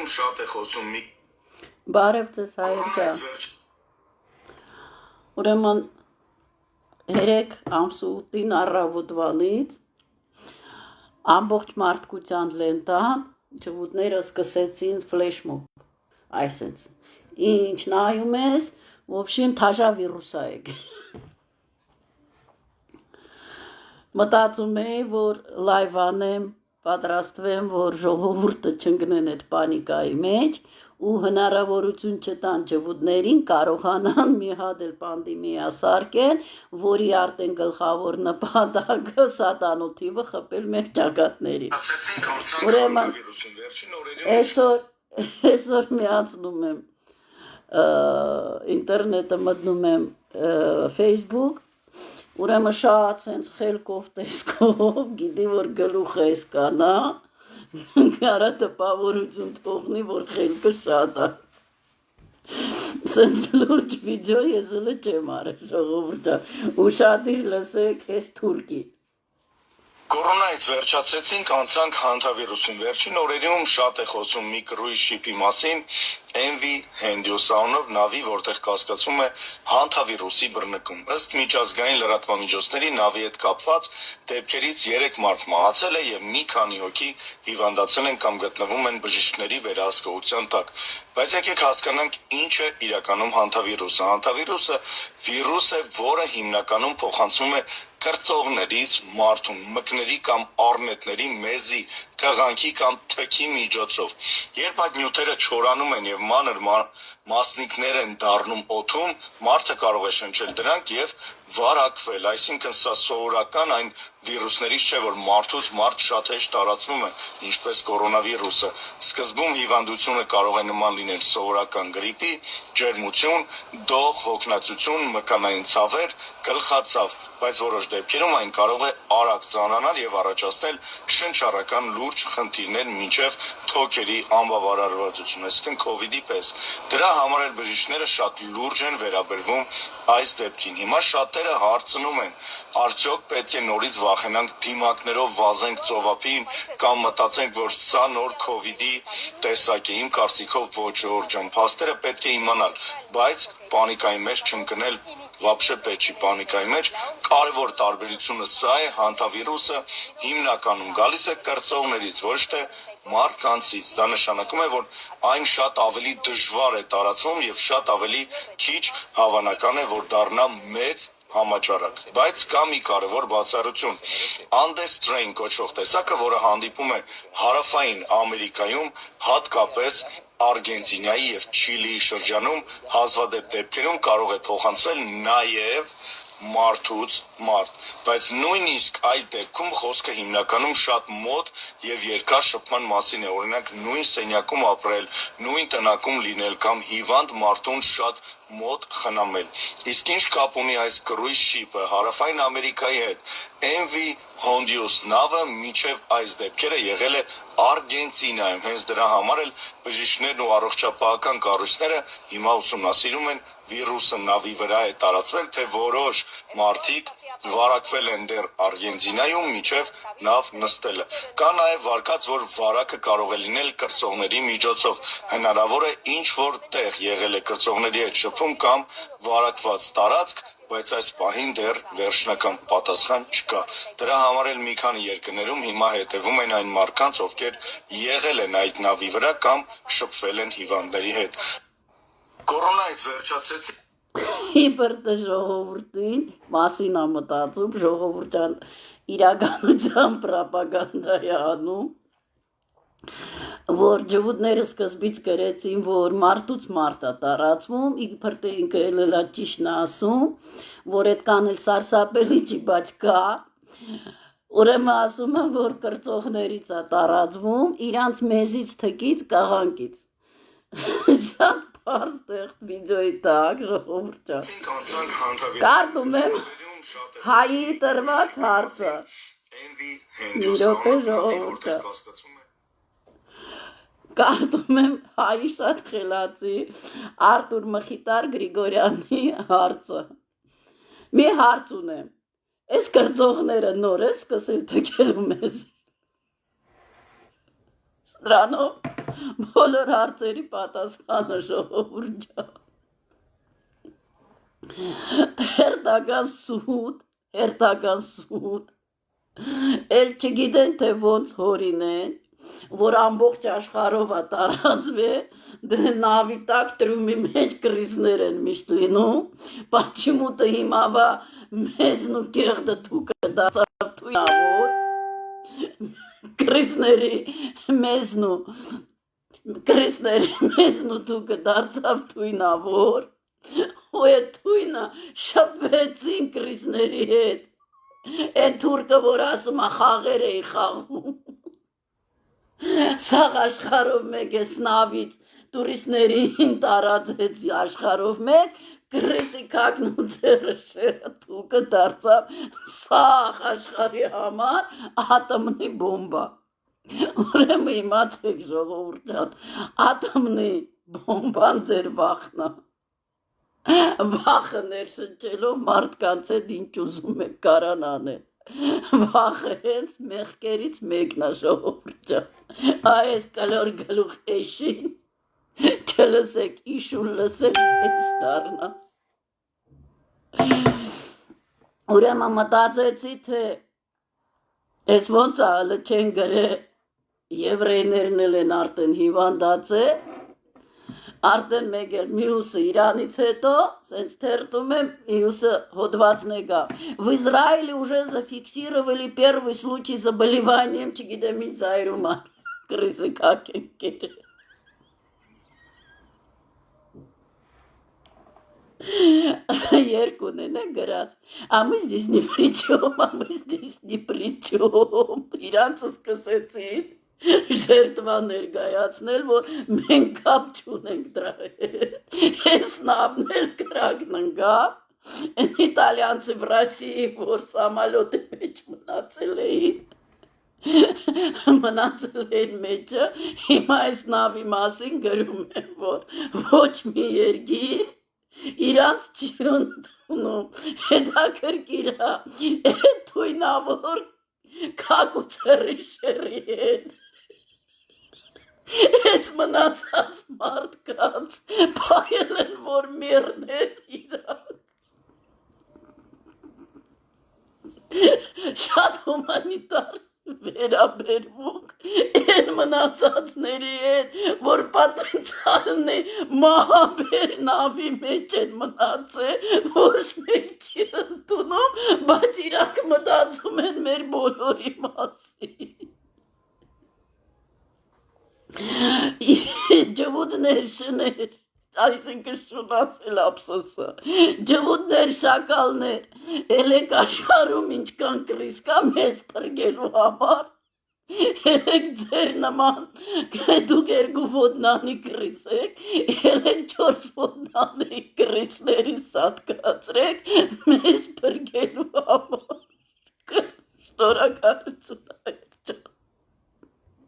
օրերում շատ է խոսում մի Բարև ձեզ հայրիկա։ Ուրեմն 3 ամսուտին առավոտվանից ամբողջ մարդկության լենտան ջհուդները սկսեցին ֆլեշմոբ, այսպես ինչ նայում ես, ոբշին թաժա վիրուսա է։ Մտածում էի, որ լայվ անեմ, պատրաստվեմ, որ ժողովուրդը չընկնեն այդ պանիկայի մեջ ու հնարավորություն չտան ջհուդներին կարողանան մի հատ էլ պանդեմիա սարքել, որի արդեն գլխավոր նպատակը սատանոթիվը խփել մեր ճակատներից։ Ուրեմն այսօր միացնում եմ ինտերնետը մտնում եմ Facebook, ուրեմն շատ սենց խելքով տեսքով, գիտի որ գլուխը էսկանա, կարա տպավորություն թողնի, որ խելքը շատ է։ Սենց լուրջ վիդեո ես հլը չեմ արել ժողովուրդը, ուշադիր լսեք այս թուրքի։ Կորոնայից վերջացրեցինք, անցանք հանթավիրուսին։ Վերջին օրերում շատ է խոսում մի կրուիզ շիպի մասին, MV Հենդիոսանով նավի, որտեղ կասկածում է հանթավիրուսի բռնկում։ Ըստ միջազգային լրատվամիջոցների նավի հետ կապված դեպքերից 3 մարդ մահացել է եւ մի քանի հոգի հիվանդացել են կամ գտնվում են բժիշկների վերահսկողության տակ։ Բայց եկեք հասկանանք ինչ է իրականում հանթավիրուսը։ Հանթավիրուսը վիրուս է, որը հիմնականում փոխանցվում է կրծողներից մարդուն, մկների կամ առնետների մեզի, թղանքի կամ թքի միջոցով։ Երբ այդ նյութերը չորանում են եւ մանր մասնիկներ են դառնում օդում, մարդը կարող է շնչել դրանք եւ վարակվել, այսինքն սա սովորական այն վիրուսներից չէ, որ մարդուց մարդ շատ հեշտ տարածվում է, ինչպես կորոնավիրուսը։ Սկզբում հիվանդությունը կարող է նման լինել սովորական գրիպի, ջերմություն, դող, հոգնածություն, մկանային ցավեր, գլխացավ, բայց որոշ դեպքերում այն կարող է արագ ծանրանալ եւ առաջացնել շնչառական լուրջ խնդիրներ մինչեւ թոքերի անբավարարվածություն, այսինքն COVID-ի պես։ Դրա համար էլ բժիշկները շատ լուրջ են վերաբերվում այս դեպքին։ Հիմա շատերը հարցնում են, արդյոք պետք է նորից վախենանք դիմակներով վազենք ծովափին կամ մտածենք, որ սա նոր COVID-ի տեսակ է։ Իմ կարծիքով ոչ, Ժորժան, փաստերը պետք է իմանալ, բայց պանիկայի մեջ չընկնել, вообще պետք չի պանիկայի մեջ։ Կարևոր տարբերությունը սա է, հանթավիրուսը հիմնականում գալիս է կրծողներից, ոչ թե մարդկանցից։ Դա նշանակում է, որ այն շատ ավելի դժվար է տարածվում եւ շատ ավելի քիչ հավանական է, որ դառնա մեծ համաճարակ։ Բայց կա մի կարևոր բացառություն։ Andes strain կոչվող տեսակը, որը հանդիպում է հարավային Ամերիկայում, հատկապես Արգենտինայի եւ Չիլիի շրջանում, հազվադեպ դեպքերում կարող է փոխանցվել նաեւ մարդուց մարդ, բայց նույնիսկ այդ դեպքում խոսքը հիմնականում շատ մոտ եւ երկար շփման մասին է, օրինակ նույն սենյակում ապրել, նույն տնակում լինել կամ հիվանդ մարդուն շատ մոտ խնամել։ Իսկ ինչ կապ ունի այս կրուիզ շիպը հարավային Ամերիկայի հետ։ MV Հոնդիոս նավը մինչև այս դեպքերը եղել է Արգենտինայում, հենց դրա համար էլ բժիշկներն ու առողջապահական կառույցները հիմա ուսումնասիրում են վիրուսը նավի վրա է տարածվել, թե որոշ մարդիկ վարակվել են դեռ Արգենտինայում մինչև նավ նստելը։ Կա նաև վարկած, որ վարակը կարող է լինել կրծողների միջոցով։ Հնարավոր է ինչ որ տեղ եղել է կրծողների հետ շփում կամ վարակված տարածք, բայց այս պահին դեռ վերջնական պատասխան չկա։ Դրա համար էլ մի քանի երկրներում հիմա հետևում են այն մարդկանց, ովքեր եղել են այդ նավի վրա կամ շփվել են հիվանդների հետ։ Կորոնայից վերջացրեցին Իբրտը ժողովրդին մասին է մտածում, ժողովուրդան իրականության պրոպագանդա է անում, որ ջհուդները սկզբից գրեցին, որ մարդուց մարդ է տարածվում, իբր թե ինքը էլ ճիշտն է ասում, որ այդքան էլ սարսափելի չի, բայց կա, ուրեմն ասում են, որ կրծողներից է տարածվում, իրանց մեզից, թքից, կաղանքից։ Շատ պարզ տեղ վիդեոյի տակ, ժողովուրդը։ Կարդում եմ հայի տրված հարցը։ Մի րոպե, ժողովուրդը։ Կարդում եմ հայի շատ խելացի Արտուր Մխիտար Գրիգորյանի հարցը։ Մի հարց ունեմ, այս կրծողները նոր է սկսել թքելու մեզ։ Странно, բոլոր հարցերի պատասխանը ժողովուրդ ջան։ Հերթական սուտ, էլ չգիտեն թե ոնց հորինեն, որ ամբողջ աշխարհով է տարածվե, դե նավի տակ տրումի մեջ կրիզներ են միշտ լինում, պատճիմուտը հիմա վա մեզնու կեղդը թուկը դարձավ թույնավոր, կրիզների մեզնու թուկը դարձավ թույնավոր, ու այդ թույնը շփվեցին կրիզների հետ, այդ թուրքը, որ ասում է խաղեր էի խաղում, սաղ աշխարհով մեկ էս նավից տուրիստներին տարածեց աշխարհով մեկ, կրիսի կակն ու ձեռը շերը թուկը դարձավ սաղ աշխարհի համար ատոմնի բոմբա։ Ուրեմն իմացեք ժողովուրդ ջան, ատոմնի բոմբան ձեր վախն է։ Վախը ներշնչելով մարդկանց հետ ինչ ուզում եք կարան անեն։ Վախը հենց մեղքերից մեկն է ժողովուրդ ջան։ Այս կլոր գլուխ էշին չլսեք, իշուն լսեք, էշ դառնաս։ Ուրեմն մտածեցի, թե ես ոնց է հələ չեն գրե եվրեյներն էլ են արդեն հիվանդացել, արդեն մեկ էլ մյուսը Իրանից հետո, սենց թերթում եմ, մյուսը հոդվածն եկա։ В Израиле уже зафиксировали первый случай заболеванием, չգիտեմ ինչ զայրում է, կրիսի կակենքերը։ Երկուն են գրած, а мы здесь ни при чем, իրանցը սկսեցին ժերտվա ներկայացնել, որ մենք կապ չունենք դրա հետ, ես նավն էլ կրակն ընկա, են իտալյանցը в России, որ սամալոտի մեջ մնացել էին մեջը, հիմա այս նավի մասին գրում են, որ ոչ մի երկիր իրանց չի ընդունում, հետաքրքիր է, այդ թույնավոր կակուցերի շերի հետ, ես մնացած մարդկանց պայել են, որ միրներ իրակ, շատ հումանիտար վերաբերմունք են մնացածների հետ, որ պատենցալն է մահաբեր նավի մեջ են մնացել, ոչ մեկ չի ընդունում, բայց իրանք մտածում են մեր բոլորի մասին։ Ջվուդներ շներ, այսինքն շուն ասել ափսոսը, ջվուդներ շակալներ, ելեք աշխարհում ինչքան կրիս կա մեզ փրկելու համար, ելեք ձեր նման, դուք երկու ոտնանի կրիս եք, ելեք 4 ոտնանի կրիսների սատկացրեք մեզ փրկելու համար։ Շնորհակալ